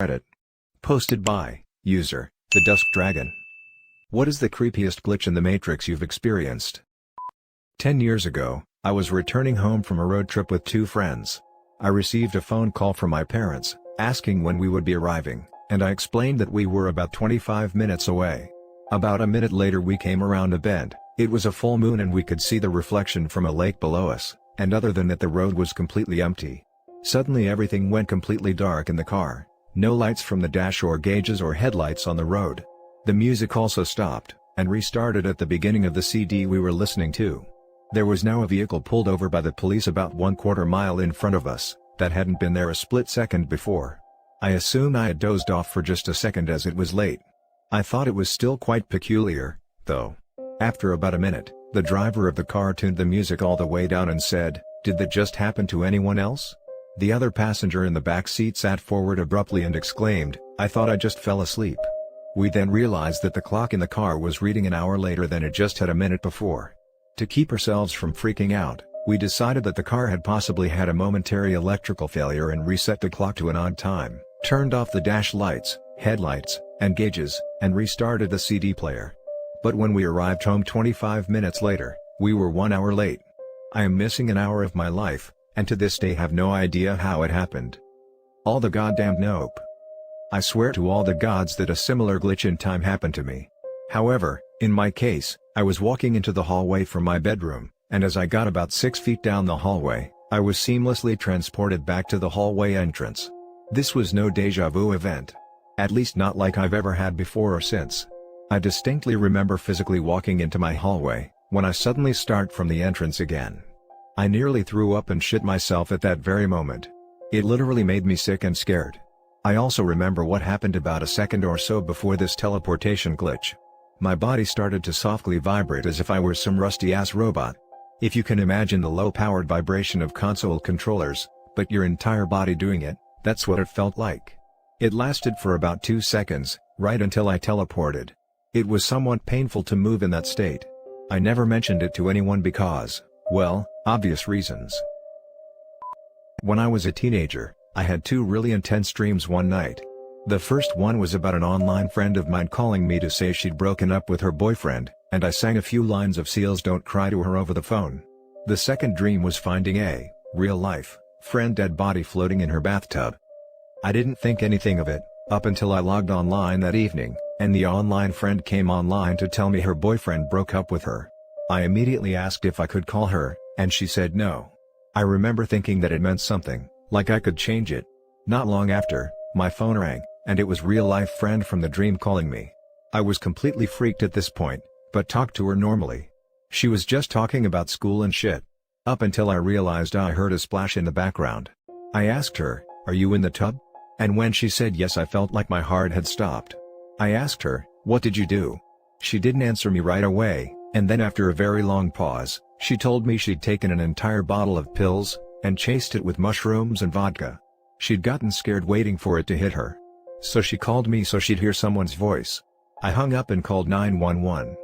Edit. Posted by user, the Dusk Dragon. What is the creepiest glitch in the Matrix you've experienced? 10 years ago, I was returning home from a road trip with 2 friends. I received a phone call from my parents, asking when we would be arriving, and I explained that we were about 25 minutes away. About a minute later we came around a bend. It was a full moon and we could see the reflection from a lake below us, and other than that the road was completely empty. Suddenly everything went completely dark in the car, no lights from the dash or gauges or headlights on the road. The music also stopped, and restarted at the beginning of the CD we were listening to. There was now a vehicle pulled over by the police about 1/4 mile in front of us, that hadn't been there a split second before. I assumed I had dozed off for just a second as it was late. I thought it was still quite peculiar, though. After about a minute, the driver of the car tuned the music all the way down and said, "Did that just happen to anyone else?" The other passenger in the back seat sat forward abruptly and exclaimed, "I thought I just fell asleep." We then realized that the clock in the car was reading an hour later than it just had a minute before. To keep ourselves from freaking out, we decided that the car had possibly had a momentary electrical failure and reset the clock to an odd time, turned off the dash lights, headlights, and gauges, and restarted the CD player. But when we arrived home 25 minutes later, we were 1 hour late. I am missing an hour of my life, and to this day have no idea how it happened. All the goddamn nope. I swear to all the gods that a similar glitch in time happened to me. However, in my case, I was walking into the hallway from my bedroom, and as I got about 6 feet down the hallway, I was seamlessly transported back to the hallway entrance. This was no deja vu event. At least not like I've ever had before or since. I distinctly remember physically walking into my hallway, when I suddenly start from the entrance again. I nearly threw up and shit myself at that very moment. It literally made me sick and scared. I also remember what happened about a second or so before this teleportation glitch. My body started to softly vibrate as if I were some rusty-ass robot. If you can imagine the low-powered vibration of console controllers, but your entire body doing it, that's what it felt like. It lasted for about 2 seconds, right until I teleported. It was somewhat painful to move in that state. I never mentioned it to anyone because, well, obvious reasons. When I was a teenager, I had 2 really intense dreams one night. The first one was about an online friend of mine calling me to say she'd broken up with her boyfriend, and I sang a few lines of Seal's Don't Cry to her over the phone. The second dream was finding a real-life friend dead body floating in her bathtub. I didn't think anything of it, up until I logged online that evening, and the online friend came online to tell me her boyfriend broke up with her. I immediately asked if I could call her, and she said no. I remember thinking that it meant something, like I could change it. Not long after, my phone rang, and it was real-life friend from the dream calling me. I was completely freaked at this point, but talked to her normally. She was just talking about school and shit. Up until I realized I heard a splash in the background. I asked her, "Are you in the tub?" And when she said yes, I felt like my heart had stopped. I asked her, "What did you do?" She didn't answer me right away, and then after a very long pause, she told me she'd taken an entire bottle of pills, and chased it with mushrooms and vodka. She'd gotten scared waiting for it to hit her. So she called me so she'd hear someone's voice. I hung up and called 911.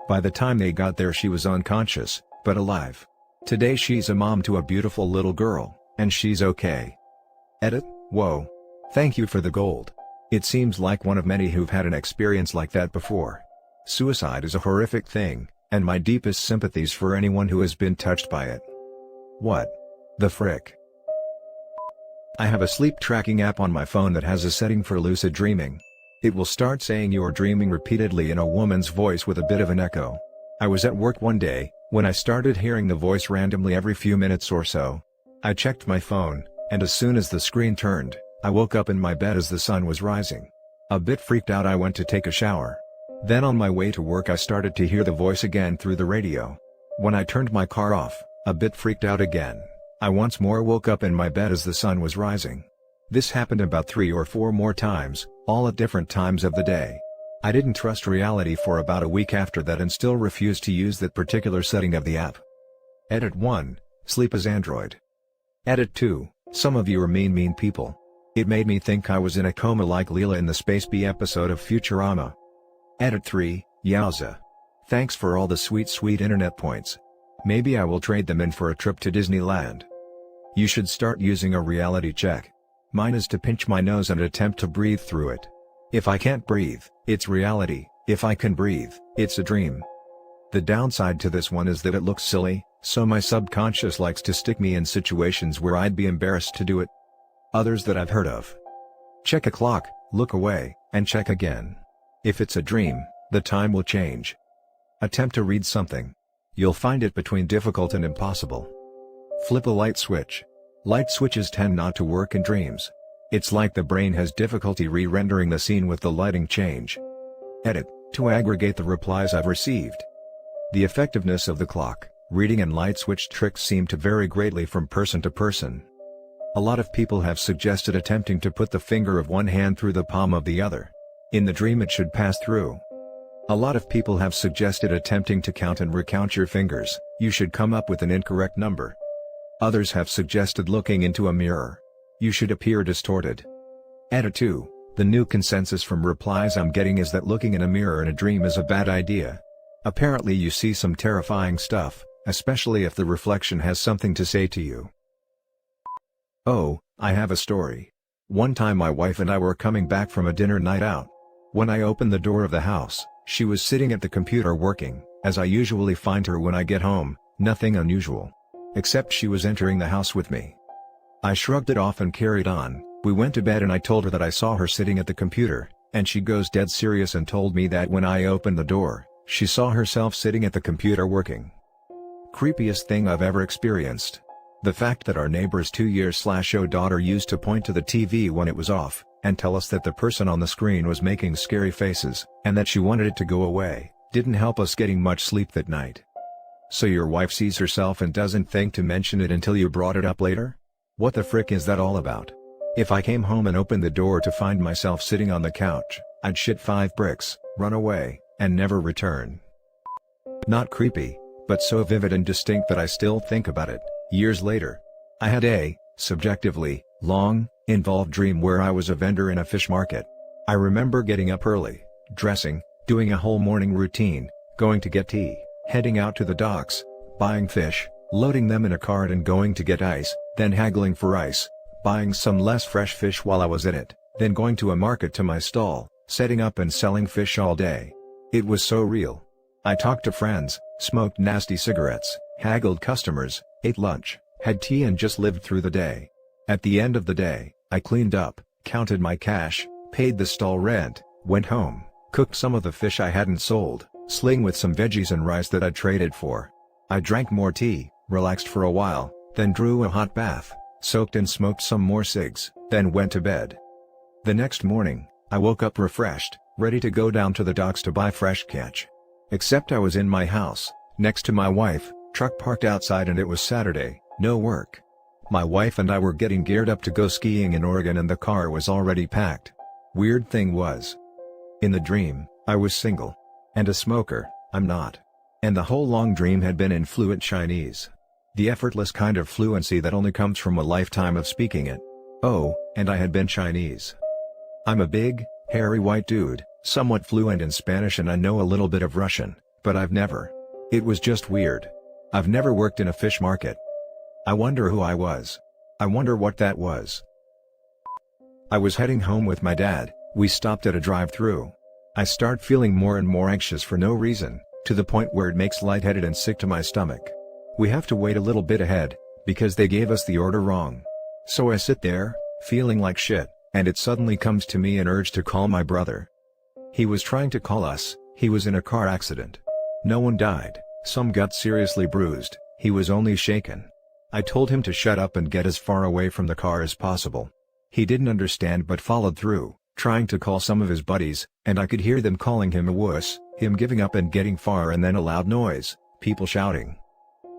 By the time they got there she was unconscious, but alive. Today she's a mom to a beautiful little girl, and she's okay. Edit. Whoa. Thank you for the gold. It seems like one of many who've had an experience like that before. Suicide is a horrific thing, and my deepest sympathies for anyone who has been touched by it. What the frick? I have a sleep tracking app on my phone that has a setting for lucid dreaming. It will start saying you're dreaming repeatedly in a woman's voice with a bit of an echo. I was at work one day, when I started hearing the voice randomly every few minutes or so. I checked my phone, and as soon as the screen turned, I woke up in my bed as the sun was rising. A bit freaked out I went to take a shower. Then on my way to work I started to hear the voice again through the radio. When I turned my car off, a bit freaked out again, I once more woke up in my bed as the sun was rising. This happened about 3 or 4 more times, all at different times of the day. I didn't trust reality for about a week after that and still refused to use that particular setting of the app. Edit 1. Sleep as Android. Edit 2. Some of you are mean people. It made me think I was in a coma like Leela in the Space Bee episode of Futurama. Edit 3. Yowza. Thanks for all the sweet internet points. Maybe I will trade them in for a trip to Disneyland. You should start using a reality check. Mine is to pinch my nose and attempt to breathe through it. If I can't breathe, it's reality. If I can breathe, it's a dream. The downside to this one is that it looks silly, so my subconscious likes to stick me in situations where I'd be embarrassed to do it. Others that I've heard of. Check a clock, look away, and check again. If it's a dream, the time will change. Attempt to read something. You'll find it between difficult and impossible. Flip a light switch. Light switches tend not to work in dreams. It's like the brain has difficulty re-rendering the scene with the lighting change. Edit, to aggregate the replies I've received. The effectiveness of the clock, reading and light switch tricks seem to vary greatly from person to person. A lot of people have suggested attempting to put the finger of one hand through the palm of the other. In the dream it should pass through. A lot of people have suggested attempting to count and recount your fingers. You should come up with an incorrect number. Others have suggested looking into a mirror. You should appear distorted. Edit 2, the new consensus from replies I'm getting is that looking in a mirror in a dream is a bad idea. Apparently you see some terrifying stuff, especially if the reflection has something to say to you. Oh, I have a story. One time my wife and I were coming back from a dinner night out. When I opened the door of the house, she was sitting at the computer working, as I usually find her when I get home, nothing unusual. Except she was entering the house with me. I shrugged it off and carried on. We went to bed and I told her that I saw her sitting at the computer, and she goes dead serious and told me that when I opened the door, she saw herself sitting at the computer working. Creepiest thing I've ever experienced. The fact that our neighbor's 2-year-old daughter used to point to the TV when it was off, and tell us that the person on the screen was making scary faces, and that she wanted it to go away, didn't help us getting much sleep that night. So your wife sees herself and doesn't think to mention it until you brought it up later? What the frick is that all about? If I came home and opened the door to find myself sitting on the couch, I'd shit 5 bricks, run away, and never return. Not creepy, but so vivid and distinct that I still think about it, years later. I had a, subjectively, long, involved dream where I was a vendor in a fish market. I remember getting up early, dressing, doing a whole morning routine, going to get tea, heading out to the docks, buying fish, loading them in a cart and going to get ice, then haggling for ice, buying some less fresh fish while I was at it, then going to a market to my stall, setting up and selling fish all day. It was so real. I talked to friends, smoked nasty cigarettes, haggled customers, ate lunch, had tea and just lived through the day. At the end of the day, I cleaned up, counted my cash, paid the stall rent, went home, cooked some of the fish I hadn't sold, sling with some veggies and rice that I'd traded for. I drank more tea, relaxed for a while, then drew a hot bath, soaked and smoked some more cigs, then went to bed. The next morning, I woke up refreshed, ready to go down to the docks to buy fresh catch. Except I was in my house, next to my wife, truck parked outside and it was Saturday, no work. My wife and I were getting geared up to go skiing in Oregon and the car was already packed. Weird thing was, in the dream, I was single. And a smoker, I'm not. And the whole long dream had been in fluent Chinese. The effortless kind of fluency that only comes from a lifetime of speaking it. Oh, and I had been Chinese. I'm a big, hairy white dude, somewhat fluent in Spanish and I know a little bit of Russian, but I've never. It was just weird. I've never worked in a fish market. I wonder who I was. I wonder what that was. I was heading home with my dad, we stopped at a drive-thru. I start feeling more and more anxious for no reason, to the point where it makes lightheaded and sick to my stomach. We have to wait a little bit ahead, because they gave us the order wrong. So I sit there, feeling like shit, and it suddenly comes to me an urge to call my brother. He was trying to call us, he was in a car accident. No one died, some got seriously bruised, he was only shaken. I told him to shut up and get as far away from the car as possible. He didn't understand but followed through, trying to call some of his buddies, and I could hear them calling him a wuss, him giving up and getting far and then a loud noise, people shouting.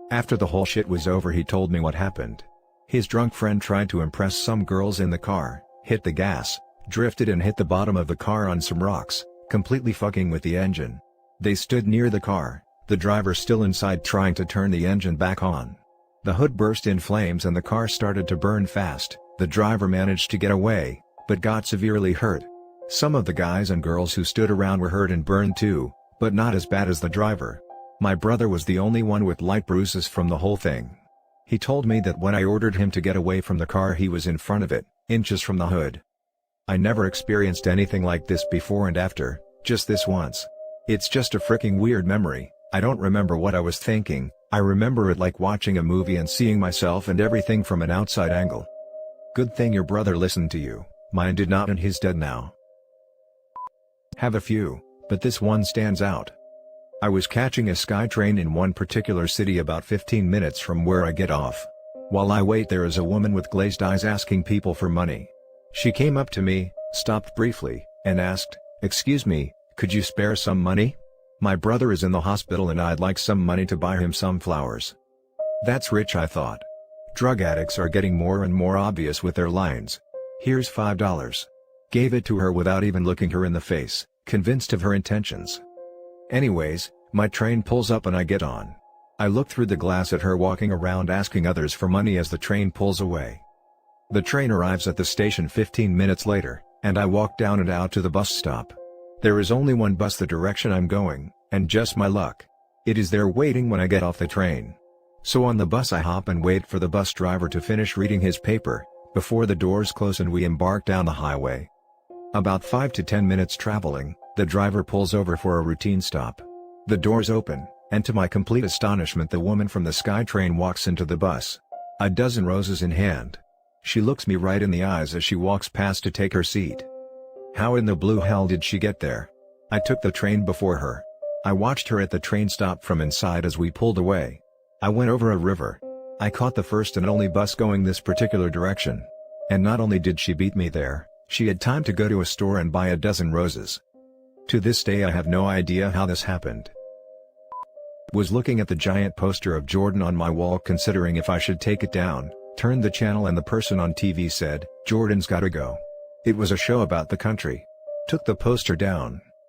After the whole shit was over he told me what happened. His drunk friend tried to impress some girls in the car, hit the gas, drifted and hit the bottom of the car on some rocks, completely fucking with the engine. They stood near the car, the driver still inside trying to turn the engine back on. The hood burst in flames and the car started to burn fast. The driver managed to get away, but got severely hurt. Some of the guys and girls who stood around were hurt and burned too, but not as bad as the driver. My brother was the only one with light bruises from the whole thing. He told me that when I ordered him to get away from the car he was in front of it, inches from the hood. I never experienced anything like this before and after, just this once. It's just a freaking weird memory. I don't remember what I was thinking, I remember it like watching a movie and seeing myself and everything from an outside angle. Good thing your brother listened to you, mine did not and he's dead now. Have a few, but this one stands out. I was catching a SkyTrain in one particular city about 15 minutes from where I get off. While I wait, there is a woman with glazed eyes asking people for money. She came up to me, stopped briefly, and asked, "Excuse me, could you spare some money? My brother is in the hospital and I'd like some money to buy him some flowers." That's rich, I thought. Drug addicts are getting more and more obvious with their lines. Here's $5. Gave it to her without even looking her in the face, convinced of her intentions. Anyways, my train pulls up and I get on. I look through the glass at her walking around asking others for money as the train pulls away. The train arrives at the station 15 minutes later, and I walk down and out to the bus stop. There is only one bus the direction I'm going, and just my luck, it is there waiting when I get off the train. So on the bus I hop and wait for the bus driver to finish reading his paper, before the doors close and we embark down the highway. About 5 to 10 minutes traveling, the driver pulls over for a routine stop. The doors open, and to my complete astonishment the woman from the SkyTrain walks into the bus. A dozen roses in hand. She looks me right in the eyes as she walks past to take her seat. How in the blue hell did she get there? I took the train before her. I watched her at the train stop from inside as we pulled away. I went over a river. I caught the first and only bus going this particular direction. And not only did she beat me there, she had time to go to a store and buy a dozen roses. To this day I have no idea how this happened. Was looking at the giant poster of Jordan on my wall considering if I should take it down, turned the channel and the person on TV said, "Jordan's gotta go." It was a show about the country. Took the poster down.